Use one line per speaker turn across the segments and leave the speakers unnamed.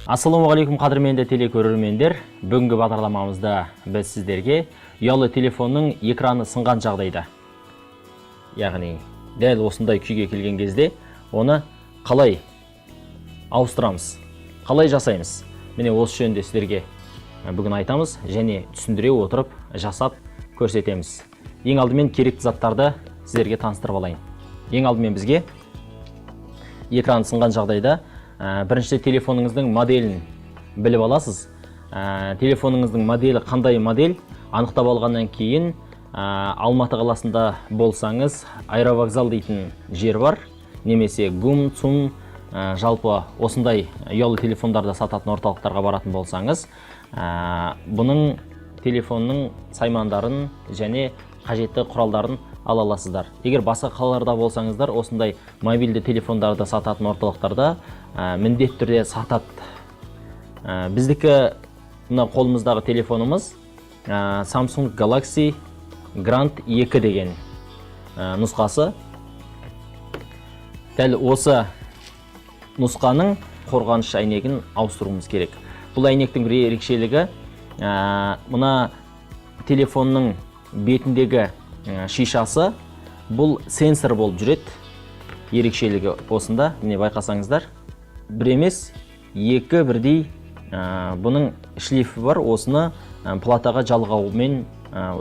Ассалаумағалейкум қадірменді телекөрермендер. Бүгінгі бағдарламамызда біз сіздерге ұялы телефонның экраны сынған жағдайда, яғни дәл осындай күйге келген кезде оны қалай ауыстырамыз, қалай жасаймыз. Міне осы жөнінде сіздерге бүгін айтамыз және түсіндіре отырып жасап көрсетеміз. Ең алдымен керекті заттарды сіздерге таныстырып алайын. Ең алдымен бізге экран сынған жағдайда бірінші телефоныңыздың моделін біліп аласыз. Телефоныңыздың моделі қандай модель анықтап алғаннан кейін Алматы қаласында болсаңыз аэровокзал дейтін жер бар, немесе ГУМ, ЦУМ, жалпы осындай ұялы телефондарды сататын орталықтарға баратын болсаңыз, бұның телефонның саймандарын және қажетті құралдарын ала аласыздар. Егер басқа қалаларда болсаңыздар, осындай мобильді телефондарды сататын орталықтарда міндетті түрде сатады. Біздікі мына қолымыздағы телефонымыз Samsung Galaxy Grand 2 деген нұсқасы. Дәл осы нұсқаның қорғаныш әйнегін ауыстыруымыз керек. Бұл әйнектің бір ерекшелігі, мына телефонның бетіндегі шишасы бұл сенсор болып жүреді. Ерекшелігі осында, міне байқасаңыздар, бір емес, екі бірдей бұның шлифі бар. Осыны платаға жалғаумен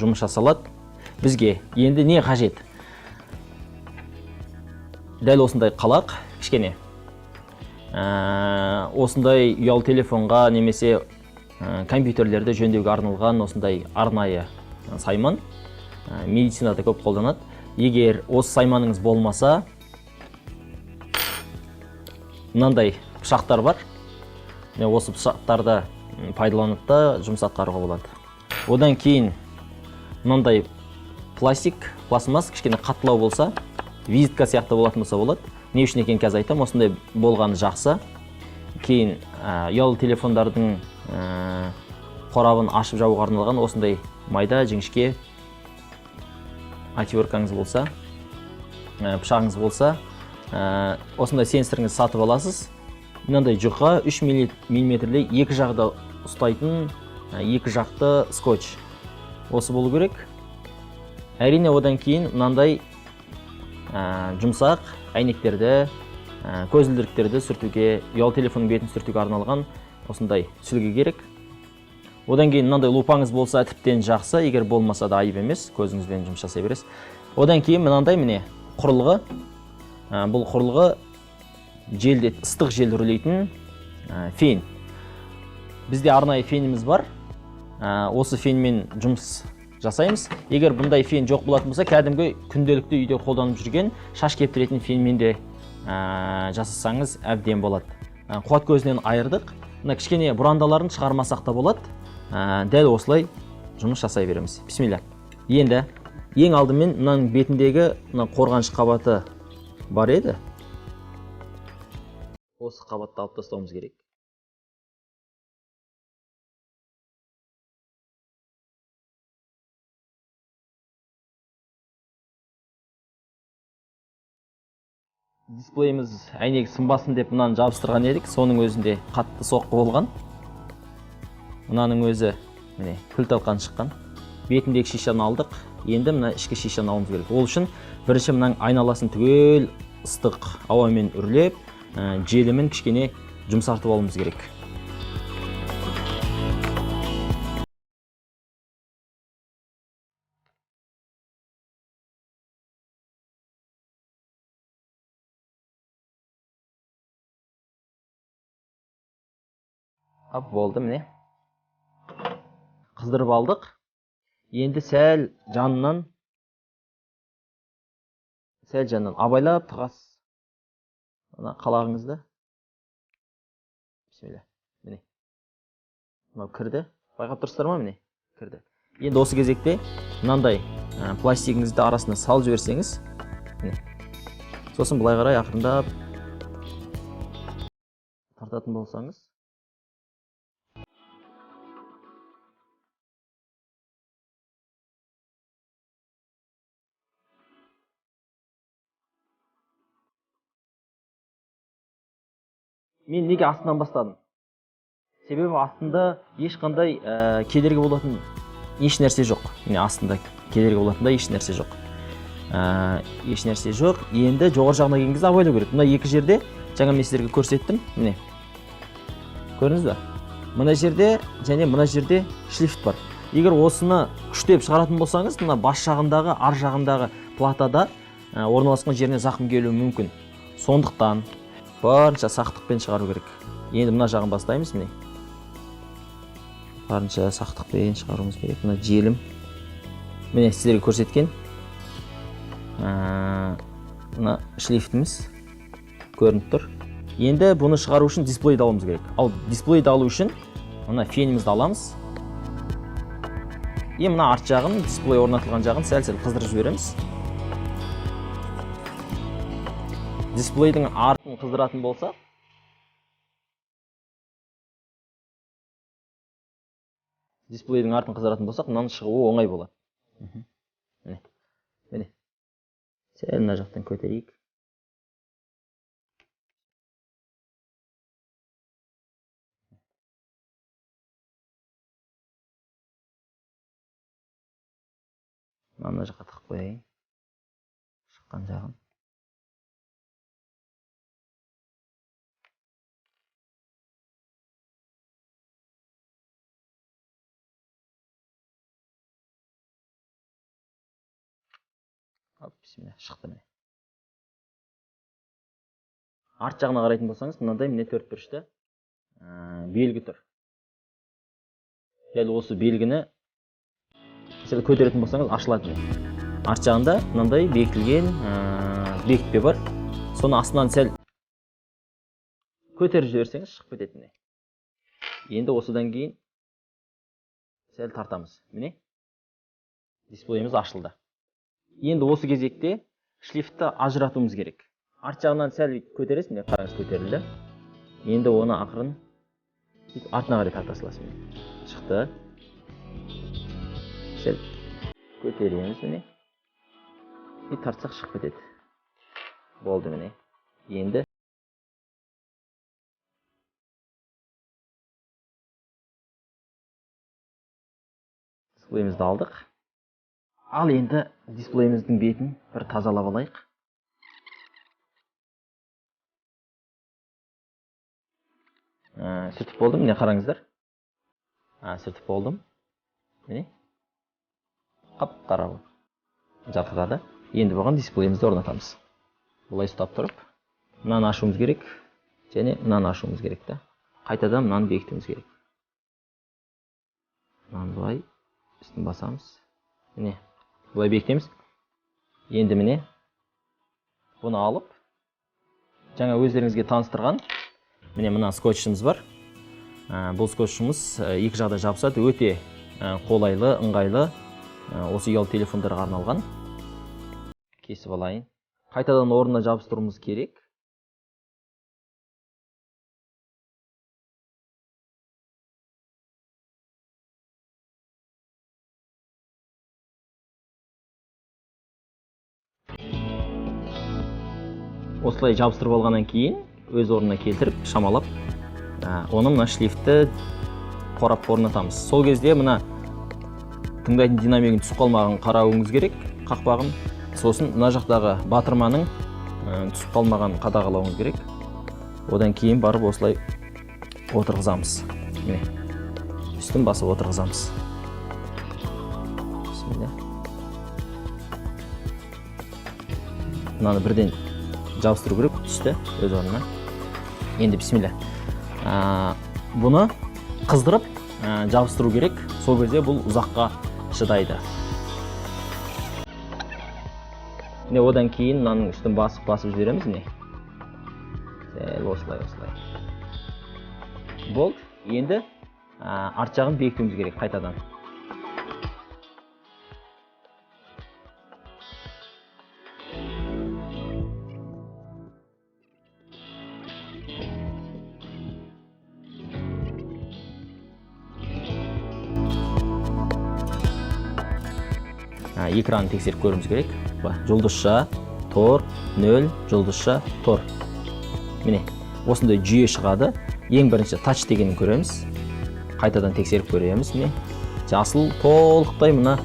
жұмыс жасалады. Бізге енді не қажет? Дәл осындай қалақ, кішкене. Осындай ұялы телефонға немесе компьютерлерді жөндеуге арналған осындай арнайы сайман медицинада көп қолданады. Егер осы сайманыңыз болмаса, мынандай пышақтар бар. Осы пышақтарды пайдаланып та жұмыс атқаруға болады. Одан кейін мынандай пластмасс кішкене қаттылау болса, визитка сияқты болатын болса болады. Не үшін екен қазір айтам, осындай болғаны жақсы. Кейін ұялы телефондардың қорабын ашып жабуға арналған осындай майда жіңішке отверткаңыз болса, пышағыңыз болса, осындай сенсорыңыз сатып аласыз. Мынандай жұқа 3 мм екі жақты ұстайтын екі жақты скотч. Осы болу керек. Әрине одан кейін мынандай жұмсақ әйнектерді, көзілдіріктерді сүртуге, ұялы телефонның бетін сүртуге арналған осындай сүлгі керек. Одан кейін мынандай лупаңыз болса тіптен жақсы, егер болмаса да айып емес, көзіңізбен жұмыс жасай бересіз. Одан кейін мынандай міне құрылғы. Бұл құрылғы желде, ыстық жел үрлейтін фен. Бізде арнайы феніміз бар. Осы фенмен жұмыс жасаймыз. Егер бұндай фен жоқ болатын болса, кәдімгі күнделікті үйде қолданып жүрген шаш кептіретін фенмен де жасасаңыз әбден болады. Қуат көзінен айырдық. Мына кішкене бұрандаларын шығармасақ та болады. Дәл осылай жұмыс жасай береміз. Бисмилля. Енді ең алдымен мынаның бетіндегі қорғаныш қабаты бар еді. Осы қабатты алып тастауымыз керек. Дисплейіміз әйнегі сынбасын деп мынаны жабыстырған едік. Соның өзінде қатты соққы болған. Мынаның өзі міне күл талқан шыққан. Бетіндегі шишаны алдық. Енді мына ішкі шишаны алуымыз керек. Ол үшін бірінші мынаның айналасын түгел ыстық ауамен үрлеп, желімен кішкене жұмсартып алуымыз керек. Болды міне. Қыздырып алдық. Енді сәл жанынан абайлап тығасыз. Мына қалағыңызды. Бисмилля. Міне. Мынау кірді. Байқап тұрсыздар ма? Міне кірді. Енді осы кезекте мынандай пластигіңізді арасына салып жіберсеңіз, міне. Сосын былай қарай ақырындап тартатын болсаңыз, мен неге астынан бастадым? себебі астында ешқандай кедергі болатын еш нәрсе жоқ. Міне астында кедергі болатындай еш нәрсе жоқ. Еш нәрсе жоқ. Енді жоғары жағына келген кезде абайлау керек. Мына екі жерде жаңа мен сіздерге көрсеттім. Міне. Көрдіңіз бе? Мына жерде және мына жерде шлифт бар. Егер осыны күштеп шығаратын болсаңыз, мына бас жағындағы, ар жағындағы платада орналасқан жеріне зақым келуі мүмкін. Сондықтан барынша сақтықпен шығару керек. Енді мына жағын бастаймыз, міне. Барынша сақтықпен шығаруымыз керек. Мына желім. Міне сіздерге көрсеткен. Мына шлифтіміз көрініп тұр. Енді бұны шығару үшін дисплейді алуымыз керек. Ал дисплейді алу үшін мына фенімізді аламыз. Мына арт жағын, дисплей орнатылған жағын сәл-сәл қыздырып жібереміз. Дисплейдің артын қыздыратын болса, мынаны шығуы оңай болады. Міне. Сәл мына жақтан көтерейік. Мына жаққа тығып қояйын. Шыққан жағын. Бісміллә, шықты міне. Арт жағына қарайтын болсаңыз, мынандай міне төртбұрышта белгі тұр. Дәл осы белгіні сәл көтеретін болсаңыз ашылады. Арт жағында мынандай бекітілген бекітпе бар. Соны астынан сәл көтеріп жіберсеңіз шығып кетеді. Енді осыдан кейін сәл тартамыз. Міне. Дисплейіміз ашылды. Енді осы кезекте шлифтті ажыратуымыз керек. Арт жағынан сәл көтересіз, міне қараңыз көтерілді. Енді оны ақырын артына қарай тарта саласыз. Шықты. Сәл көтереміз, міне. Тартсақ шығып кетеді. Болды, міне. Енді дисплейімізді алдық. Ал енді дисплейіміздің бетін бір тазалап алайық. Сүртіп болдым, міне қараңыздар. Сүртіп болдым. Міне. Қап-қара жарқырады. Енді бұған дисплейімізді орнатамыз. Бұлай ұстап тұрып, мынаны ашуымыз керек, және мынаны ашуымыз керек. Қайтадан мынаны бекітуіміз керек. Мынаны бұлай үстін басамыз. Міне. Бұлай бекітеміз. Енді міне бұны алып, жаңа өздеріңізге таныстырған міне мына скотчымыз бар. Бұл скотчымыз екі жағда жабысады, өте қолайлы, ыңғайлы. Осы ұялы телефондарға арналған. Кесіп алайын. Қайтадан орнына жабыстыруымыз керек. Осылай жабыстырып алғаннан кейін өз орнына келтіріп, шамалап, оны мына шлифтті қорап орнатамыз. Сол кезде мына тыңдайтын динамигін түсіп қалмағын қарауыңыз керек, қақпағын. Сосын мына жақтағы батырманың түсіп қалмаған қадағалауыңыз керек. Одан кейін барып осылай отырғызамыз. Міне, үстін басып отырғызамыз. Бісміллә. Мынаны бірден жабыстыру керек, түсті өз орнына. Енді бісміллә. Бұны қыздырып жабыстыру керек. Сол кезде бұл ұзаққа шыдайды. Міне одан кейін мынаның үстін басып жібереміз. Міне. Сәл осылай. Болды. Енді арт жағын бекітуіміз керек қайтадан. Екранын тексеріп көруіміз керек. Жұлдызша, тор, 0, жұлдызша, тор. Міне, осындай жүйе шығады. Ең бірінші тач дегенін көреміз. қайтадан тексеріп көреміз. Міне жасыл толықтай мына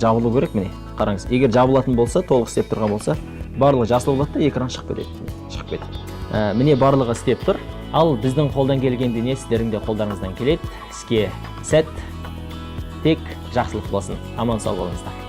жабылу керек. Міне қараңыз, егер жабылатын болса, толық істеп тұрған болса, барлығы жасыл болады да экран шығып кетеді. Шығып кетеді. Міне барлығы істеп тұр. Ал біздің қолдан келгенде не, сіздердің де қолдарыңыздан келеді. Іске сәт, тек жақсылық болсын. Аман сау болыңыздар.